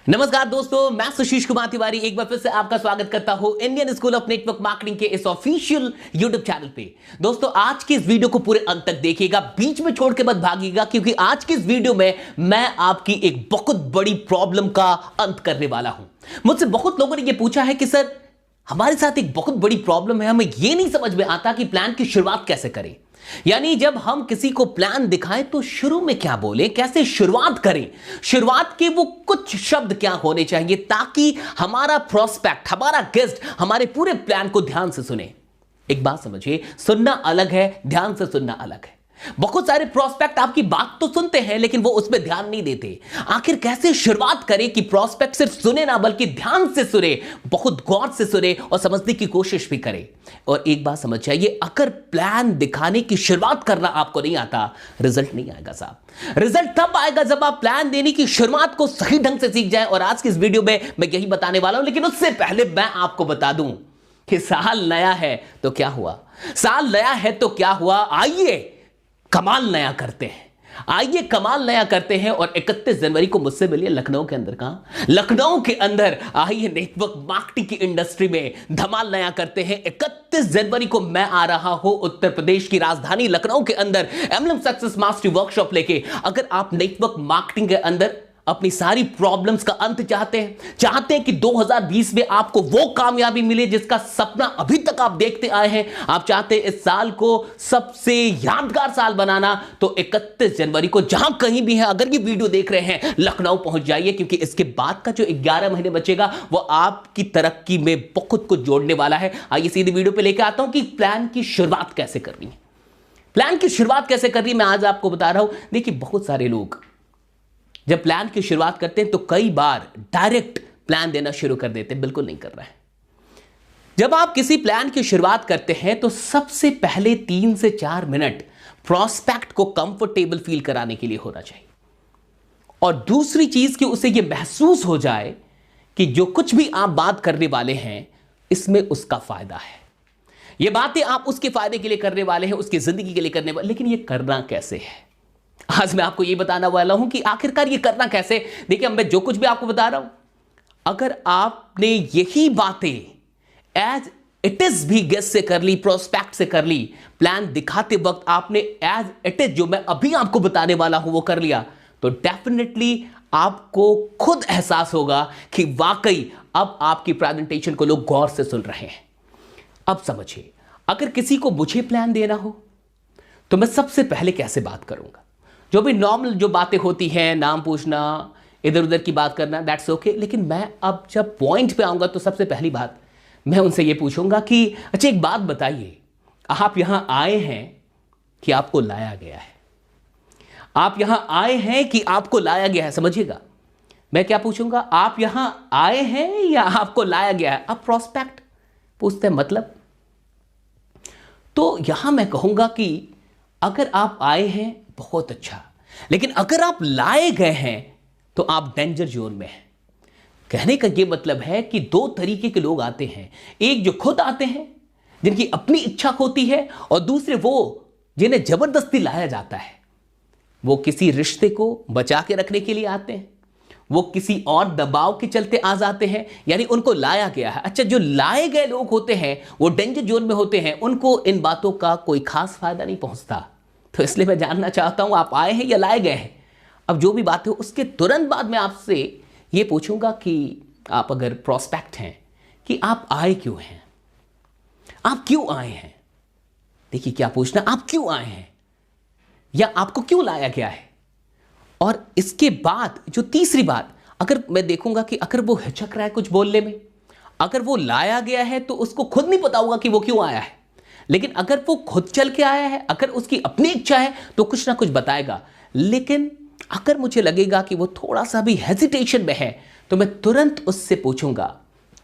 नमस्कार दोस्तों, मैं सुशीष कुमार तिवारी एक बार फिर से आपका स्वागत करता हूं Indian school of network marketing के इस ऑफिशियल यूट्यूब चैनल पे। दोस्तों, आज की इस वीडियो को पूरे अंत तक देखिएगा, बीच में छोड़ के मत भागिएगा, क्योंकि आज की इस वीडियो में मैं आपकी एक बहुत बड़ी प्रॉब्लम का अंत करने वाला हूं। मुझसे बहुत लोगों ने यह पूछा है कि सर, हमारे साथ एक बहुत बड़ी प्रॉब्लम है, हमें यह नहीं समझ में आता कि प्लान की शुरुआत कैसे करें। यानी जब हम किसी को प्लान दिखाएं तो शुरू में क्या बोलें, कैसे शुरुआत करें, शुरुआत के वो कुछ शब्द क्या होने चाहिए ताकि हमारा प्रोस्पेक्ट, हमारा गेस्ट हमारे पूरे प्लान को ध्यान से सुने। एक बात समझिए, सुनना अलग है, ध्यान से सुनना अलग है। बहुत सारे प्रोस्पेक्ट आपकी बात तो सुनते हैं लेकिन वो उस पर ध्यान नहीं देते। आखिर कैसे शुरुआत करें कि प्रोस्पेक्ट सिर्फ सुने ना बल्कि ध्यान से सुने, बहुत गौर से सुने और समझने की कोशिश भी करे। और एक बात समझ जाइए, अगर प्लान दिखाने की शुरुआत करना आपको नहीं आता, रिजल्ट नहीं आएगा साहब। रिजल्ट तब आएगा जब आप प्लान देने की शुरुआत को सही ढंग से सीख जाए। और आज की इस वीडियो में मैं यही बताने वाला हूं, लेकिन उससे पहले मैं आपको बता दूं कि साल नया है तो क्या हुआ, साल नया है तो क्या हुआ। आइए कमाल नया करते हैं, आइए कमाल नया करते हैं। और 31 जनवरी को मुझसे मिलिए लखनऊ के अंदर। कहां? लखनऊ के अंदर। आइए नेटवर्क मार्केटिंग की इंडस्ट्री में धमाल नया करते हैं। 31 जनवरी को मैं आ रहा हूं उत्तर प्रदेश की राजधानी लखनऊ के अंदर एमएलएम सक्सेस मास्टरी वर्कशॉप लेके। अगर आप नेटवर्क मार्केटिंग के अंदर अपनी सारी प्रॉब्लम्स का अंत चाहते हैं कि 2020 में आपको वो कामयाबी मिले जिसका सपना अभी तक आप देखते आए हैं, आप चाहते हैं इस साल को सबसे यादगार साल बनाना, तो 31 जनवरी को जहां कहीं भी है, अगर ये वीडियो देख रहे हैं, लखनऊ पहुंच जाइए, क्योंकि इसके बाद का जो 11 महीने बचेगा वो आपकी तरक्की में बहुत कुछ जोड़ने वाला है। आइए सीधी वीडियो पे लेकर आता हूं कि प्लान की शुरुआत कैसे करनी है। प्लान की शुरुआत कैसे करनी है मैं आज आपको बता रहा हूं। देखिए, बहुत सारे लोग जब प्लान की शुरुआत करते हैं तो कई बार डायरेक्ट प्लान देना शुरू कर देते हैं। बिल्कुल नहीं कर रहा है। जब आप किसी प्लान की शुरुआत करते हैं तो सबसे पहले 3 से 4 मिनट प्रोस्पेक्ट को कंफर्टेबल फील कराने के लिए होना चाहिए। और दूसरी चीज कि उसे यह महसूस हो जाए कि जो कुछ भी आप बात करने वाले हैं इसमें उसका फायदा है। यह बातें आप उसके फायदे के लिए करने वाले हैं, उसकी जिंदगी के लिए करने वाले। लेकिन यह करना कैसे है, आज मैं आपको यह बताना वाला हूं कि आखिरकार ये करना कैसे। देखिए, मैं जो कुछ भी आपको बता रहा हूं, अगर आपने यही बातें एज इट इज भी गेस्ट से कर ली, प्रोस्पेक्ट से कर ली, प्लान दिखाते वक्त आपने एज इट इज जो मैं अभी आपको बताने वाला हूं वो कर लिया, तो डेफिनेटली आपको खुद एहसास होगा कि वाकई अब आपकी प्रेजेंटेशन को लोग गौर से सुन रहे हैं। अब समझिए, अगर किसी को मुझे प्लान देना हो तो मैं सबसे पहले कैसे बात करूंगा। जो भी नॉर्मल जो बातें होती हैं, नाम पूछना, इधर उधर की बात करना, दैट्स ओके। लेकिन मैं अब जब पॉइंट पे आऊंगा तो सबसे पहली बात मैं उनसे ये पूछूंगा कि अच्छा एक बात बताइए, आप यहां आए हैं कि आपको लाया गया है? आप यहां आए हैं कि आपको लाया गया है? समझिएगा, मैं क्या पूछूंगा, आप यहां आए हैं या आपको लाया गया है? अब प्रोस्पेक्ट पूछते हैं मतलब, तो यहां मैं कहूंगा कि अगर आप आए हैं बहुत अच्छा, लेकिन अगर आप लाए गए हैं तो आप डेंजर जोन में हैं। कहने का यह मतलब है कि 2 तरीके के लोग आते हैं। एक जो खुद आते हैं, जिनकी अपनी इच्छा होती है, और दूसरे वो जिन्हें जबरदस्ती लाया जाता है। वो किसी रिश्ते को बचा के रखने के लिए आते हैं, वो किसी और दबाव के चलते आ जाते हैं, यानी उनको लाया गया है। अच्छा, जो लाए गए लोग होते हैं वो डेंजर जोन में होते हैं, उनको इन बातों का कोई खास फायदा नहीं पहुंचता। तो इसलिए मैं जानना चाहता हूं, आप आए हैं या लाए गए हैं। अब जो भी बात है उसके तुरंत बाद मैं आपसे ये पूछूंगा कि आप अगर प्रोस्पेक्ट हैं कि आप आए क्यों हैं, आप क्यों आए हैं। देखिए, क्या पूछना, आप क्यों आए हैं या आपको क्यों लाया गया है। और इसके बाद जो तीसरी बात, अगर मैं देखूंगा कि अगर वो हिचक रहा है कुछ बोलने में, अगर वो लाया गया है तो उसको खुद नहीं पता होगा कि वो क्यों आया है। लेकिन अगर वो खुद चल के आया है, अगर उसकी अपनी इच्छा है तो कुछ ना कुछ बताएगा। लेकिन अगर मुझे लगेगा कि वो थोड़ा सा भी हेजिटेशन में है तो मैं तुरंत उससे पूछूंगा,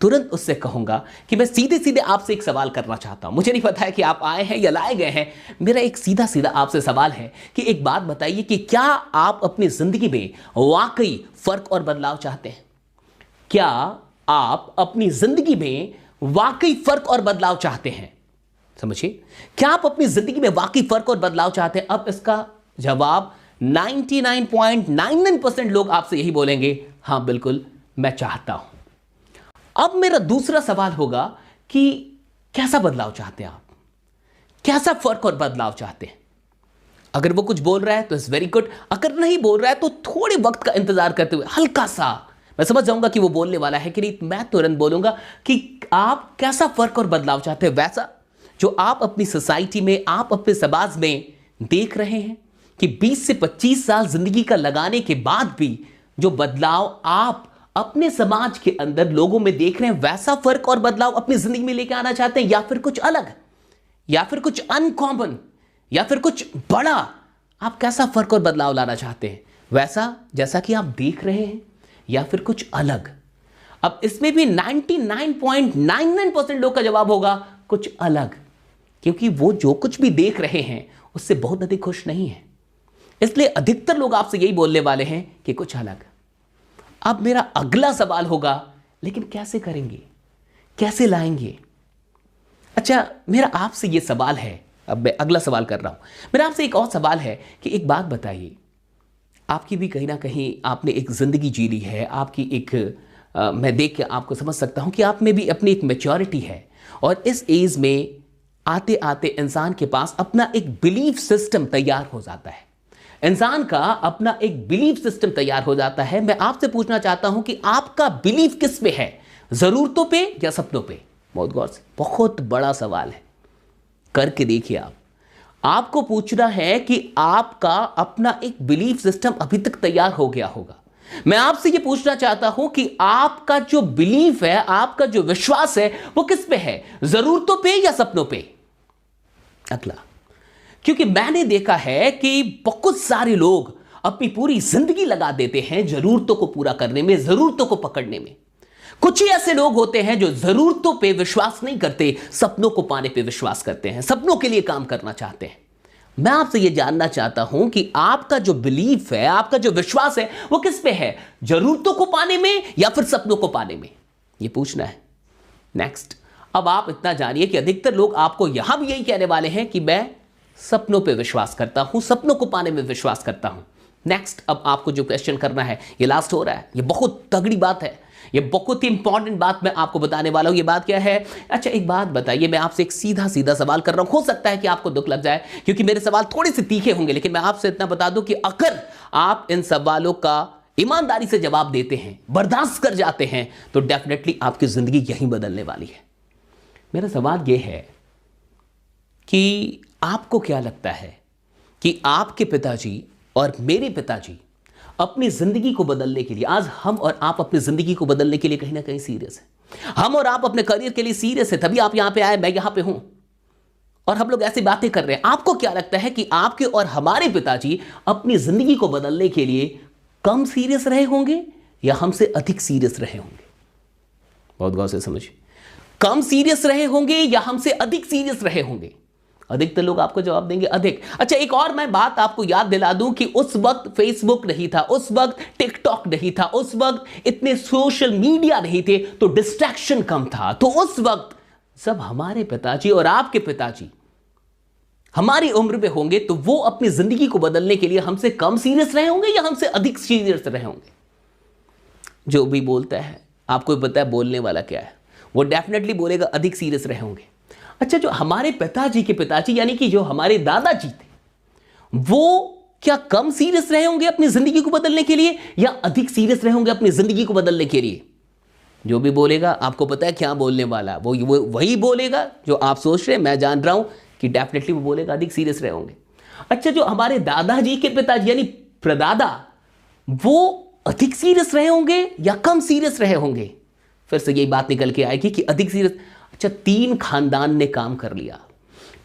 तुरंत उससे कहूंगा कि मैं सीधे सीधे आपसे एक सवाल करना चाहता हूं। मुझे नहीं पता है कि आप आए हैं या लाए गए हैं, मेरा एक सीधा सीधा आपसे सवाल है कि एक बात बताइए कि क्या आप अपनी जिंदगी में वाकई फर्क और बदलाव चाहते हैं? क्या आप अपनी जिंदगी में वाकई फर्क और बदलाव चाहते हैं? समझिए, क्या आप अपनी जिंदगी में वाकई फर्क और बदलाव चाहते हैं? अब इसका जवाब 99.99% लोग आपसे यही बोलेंगे, हां बिल्कुल मैं चाहता हूं। अब मेरा दूसरा सवाल होगा कि कैसा बदलाव चाहते हैं आप, कैसा फर्क और बदलाव चाहते हैं। अगर वो कुछ बोल रहा है तो इट्स वेरी गुड, अगर नहीं बोल रहा है तो थोड़े वक्त का इंतजार करते हुए हल्का सा मैं समझ जाऊंगा कि वो बोलने वाला है कि नहीं, मैं तुरंत बोलूंगा कि आप कैसा फर्क और बदलाव चाहते हैं, वैसा जो आप अपनी सोसाइटी में, आप अपने समाज में देख रहे हैं कि 20 से 25 साल जिंदगी का लगाने के बाद भी जो बदलाव आप अपने समाज के अंदर लोगों में देख रहे हैं, वैसा फर्क और बदलाव अपनी जिंदगी में लेके आना चाहते हैं, या फिर कुछ अलग, या फिर कुछ अनकॉमन, या फिर कुछ बड़ा। आप कैसा फर्क और बदलाव लाना चाहते हैं, वैसा जैसा कि आप देख रहे हैं, या फिर कुछ अलग। अब इसमें भी 99.99% लोग का जवाब होगा कुछ अलग, क्योंकि वो जो कुछ भी देख रहे हैं उससे बहुत अधिक खुश नहीं है। इसलिए अधिकतर लोग आपसे यही बोलने वाले हैं कि कुछ अलग। अब मेरा अगला सवाल होगा, लेकिन कैसे करेंगे, कैसे लाएंगे? अच्छा, मेरा आपसे यह सवाल है, अब मैं अगला सवाल कर रहा हूं। मेरा आपसे एक और सवाल है कि एक बात बताइए, आपकी भी कहीं ना कहीं आपने एक जिंदगी जी ली है, आपकी एक मैं देख के आपको समझ सकता हूं कि आप में भी अपनी एक मैच्योरिटी है, और इस एज में आते आते इंसान के पास अपना एक बिलीफ सिस्टम तैयार हो जाता है। इंसान का अपना एक बिलीफ सिस्टम तैयार हो जाता है। मैं आपसे पूछना चाहता हूं कि आपका बिलीफ किस पे है, जरूरतों पे या सपनों पे? बहुत गौर से, बहुत बड़ा सवाल है, करके देखिए आप। आपको पूछना है कि आपका अपना एक बिलीफ सिस्टम अभी तक तैयार हो गया होगा। मैं आपसे यह पूछना चाहता हूं कि आपका जो बिलीफ है, आपका जो विश्वास है, वो किस पे है, जरूरतों पे या सपनों पे? अगला, क्योंकि मैंने देखा है कि बहुत सारे लोग अपनी पूरी जिंदगी लगा देते हैं जरूरतों को पूरा करने में, जरूरतों को पकड़ने में। कुछ ही ऐसे लोग होते हैं जो जरूरतों पे विश्वास नहीं करते, सपनों को पाने पे विश्वास करते हैं, सपनों के लिए काम करना चाहते हैं। मैं आपसे यह जानना चाहता हूं कि आपका जो बिलीफ है, आपका जो विश्वास है, वो किस पे है, जरूरतों को पाने में या फिर सपनों को पाने में? यह पूछना है। नेक्स्ट, अब आप इतना जानिए कि अधिकतर लोग आपको यहां भी यही कहने वाले हैं कि मैं सपनों पे विश्वास करता हूं, सपनों को पाने में विश्वास करता हूं। नेक्स्ट, अब आपको जो क्वेश्चन करना है, ये लास्ट हो रहा है, ये बहुत तगड़ी बात है, ये बहुत ही इंपॉर्टेंट बात मैं आपको बताने वाला हूं। ये बात क्या है? अच्छा, एक बात बताइए, मैं आपसे एक सीधा सीधा सवाल कर रहा हूं, हो सकता है कि आपको दुख लग जाए क्योंकि मेरे सवाल थोड़े से तीखे होंगे, लेकिन मैं आपसे इतना बता दूं कि अगर आप इन सवालों का ईमानदारी से जवाब देते हैं, बर्दाश्त कर जाते हैं, तो डेफिनेटली आपकी जिंदगी यहीं बदलने वाली है। मेरा सवाल यह है कि आपको क्या लगता है कि आपके पिताजी और मेरे पिताजी अपनी जिंदगी को बदलने के लिए, आज हम और आप अपनी जिंदगी को बदलने के लिए कहीं ना कहीं सीरियस है। हम और आप अपने करियर के लिए सीरियस है, तभी आप यहां पे आए, मैं यहां पे हूं और हम लोग ऐसी बातें कर रहे हैं। आपको क्या लगता है कि आपके और हमारे पिताजी अपनी जिंदगी को बदलने के लिए कम सीरियस रहे होंगे या हमसे अधिक सीरियस रहे होंगे? बहुत गौर से समझिए, कम सीरियस रहे होंगे या हमसे अधिक सीरियस रहे होंगे? अधिकतर लोग आपको जवाब देंगे अधिक। अच्छा, एक और मैं बात आपको याद दिला दूं कि उस वक्त फेसबुक नहीं था, उस वक्त टिकटॉक नहीं था, उस वक्त इतने सोशल मीडिया नहीं थे, तो डिस्ट्रैक्शन कम था। तो उस वक्त जब हमारे पिताजी और आपके पिताजी हमारी उम्र में होंगे, तो वो अपनी जिंदगी को बदलने के लिए हमसे कम सीरियस रहे होंगे या हमसे अधिक सीरियस रहे होंगे? जो भी बोलता है, आपको पता है बोलने वाला क्या है, वो डेफिनेटली बोलेगा अधिक सीरियस रहे होंगे। अच्छा, जो हमारे पिताजी के पिताजी यानी कि जो हमारे दादाजी थे, वो क्या कम सीरियस रहे होंगे अपनी जिंदगी को बदलने के लिए या अधिक सीरियस रहे होंगे अपनी जिंदगी को बदलने के लिए? जो भी बोलेगा, आपको पता है क्या बोलने वाला, वो वही बोलेगा जो आप सोच रहे हैं। मैं जान रहा हूं कि डेफिनेटली वो बोलेगा अधिक सीरियस रहे होंगे। अच्छा, जो हमारे दादाजी के पिताजी यानी प्रदादा, वो अधिक सीरियस रहे होंगे या कम सीरियस रहे होंगे? फिर से यही बात निकल के आएगी कि अधिक सीरियस। अच्छा, 3 खानदान ने काम कर लिया,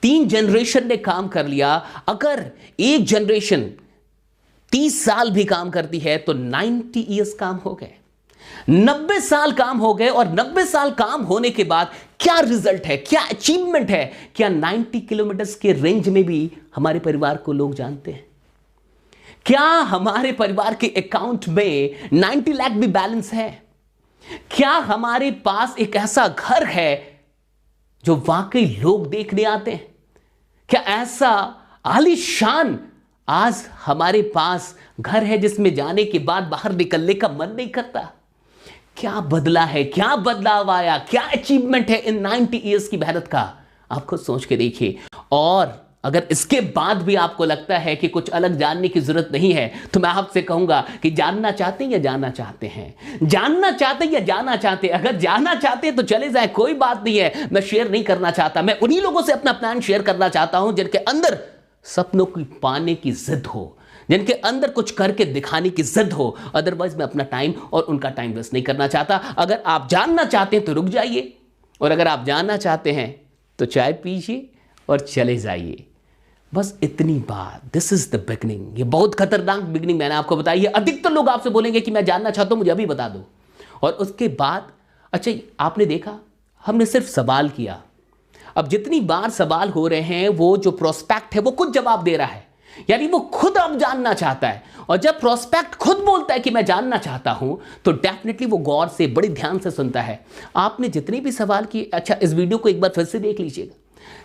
3 जनरेशन ने काम कर लिया। अगर एक जनरेशन 30 साल भी काम करती है तो 90 ईयर्स काम हो गए, 90 साल काम हो गए। और 90 साल काम होने के बाद क्या रिजल्ट है, क्या अचीवमेंट है? क्या 90 किलोमीटर के रेंज में भी हमारे परिवार को लोग जानते हैं? क्या हमारे परिवार के अकाउंट में 90 लाख भी बैलेंस है? क्या हमारे पास एक ऐसा घर है जो वाकई लोग देखने आते हैं? क्या ऐसा आलीशान आज हमारे पास घर है जिसमें जाने के बाद बाहर निकलने का मन नहीं करता? क्या बदला है, क्या बदलाव आया, क्या अचीवमेंट है इन 90 ईयर्स की मेहनत का, आप खुद सोच के देखिए। और अगर इसके बाद भी आपको लगता है कि कुछ अलग जानने की जरूरत नहीं है, तो मैं आपसे कहूंगा कि जानना चाहते हैं या जानना चाहते हैं, जानना चाहते हैं या जानना चाहते हैं। अगर जानना चाहते हैं तो चले जाए, कोई बात नहीं है। मैं शेयर नहीं करना चाहता, मैं उन्हीं लोगों से अपना प्लान शेयर करना चाहता हूं जिनके अंदर सपनों की पाने की जिद हो, जिनके अंदर कुछ करके दिखाने की जिद हो। अदरवाइज मैं अपना टाइम और उनका टाइम वेस्ट नहीं करना चाहता। अगर आप जानना चाहते हैं तो रुक जाइए, और अगर आप जानना चाहते हैं तो चाय पीजिए और चले जाइए। बस इतनी बात। This is the beginning. ये बहुत खतरनाक बिगनिंग मैंने आपको बताई है। अधिकतर लोग आपसे बोलेंगे कि मैं जानना चाहता हूं, मुझे अभी बता दो। और उसके बाद अच्छा, आपने देखा हमने सिर्फ सवाल किया। अब जितनी बार सवाल हो रहे हैं, वो जो प्रोस्पेक्ट है वो खुद जवाब दे रहा है, यानी वो खुद अब जानना चाहता है। और जब प्रोस्पेक्ट खुद बोलता है कि मैं जानना चाहता हूं, तो डेफिनेटली वो गौर से, बड़ी ध्यान से सुनता है। आपने जितने भी सवाल किए, अच्छा इस वीडियो को एक बार फिर से देख लीजिएगा,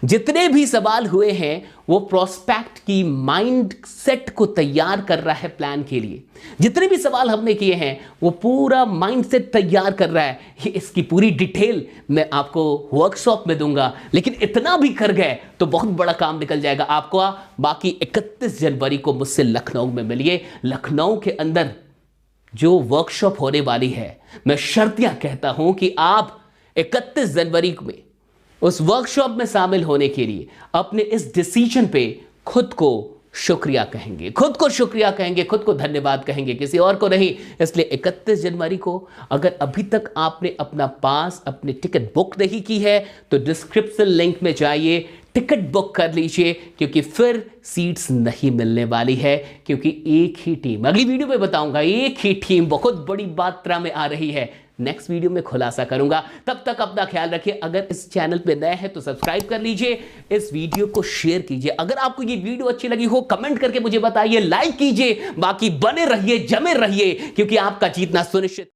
जितने भी सवाल हुए हैं वो प्रोस्पेक्ट की माइंड सेट को तैयार कर रहा है प्लान के लिए। जितने भी सवाल हमने किए हैं वो पूरा माइंड सेट तैयार कर रहा है। इसकी पूरी डिटेल मैं आपको वर्कशॉप में दूंगा, लेकिन इतना भी कर गए तो बहुत बड़ा काम निकल जाएगा आपको। बाकी 31 जनवरी को मुझसे लखनऊ में मिलिए। लखनऊ के अंदर जो वर्कशॉप होने वाली है, मैं शर्तियां कहता हूं कि आप 31 जनवरी में उस वर्कशॉप में शामिल होने के लिए अपने इस डिसीजन पे खुद को शुक्रिया कहेंगे, खुद को शुक्रिया कहेंगे, खुद को धन्यवाद कहेंगे, किसी और को नहीं। इसलिए 31 जनवरी को अगर अभी तक आपने अपना पास, अपनी टिकट बुक नहीं की है, तो डिस्क्रिप्शन लिंक में जाइए, टिकट बुक कर लीजिए, क्योंकि फिर सीट्स नहीं मिलने वाली है। क्योंकि एक ही टीम, अगली वीडियो में बताऊंगा, एक ही टीम बहुत बड़ी मात्रा में आ रही है। नेक्स्ट वीडियो में खुलासा करूंगा। तब तक अपना ख्याल रखिए। अगर इस चैनल पे नए हैं तो सब्सक्राइब कर लीजिए, इस वीडियो को शेयर कीजिए। अगर आपको ये वीडियो अच्छी लगी हो कमेंट करके मुझे बताइए, लाइक कीजिए। बाकी बने रहिए, जमे रहिए, क्योंकि आपका जीतना सुनिश्चित।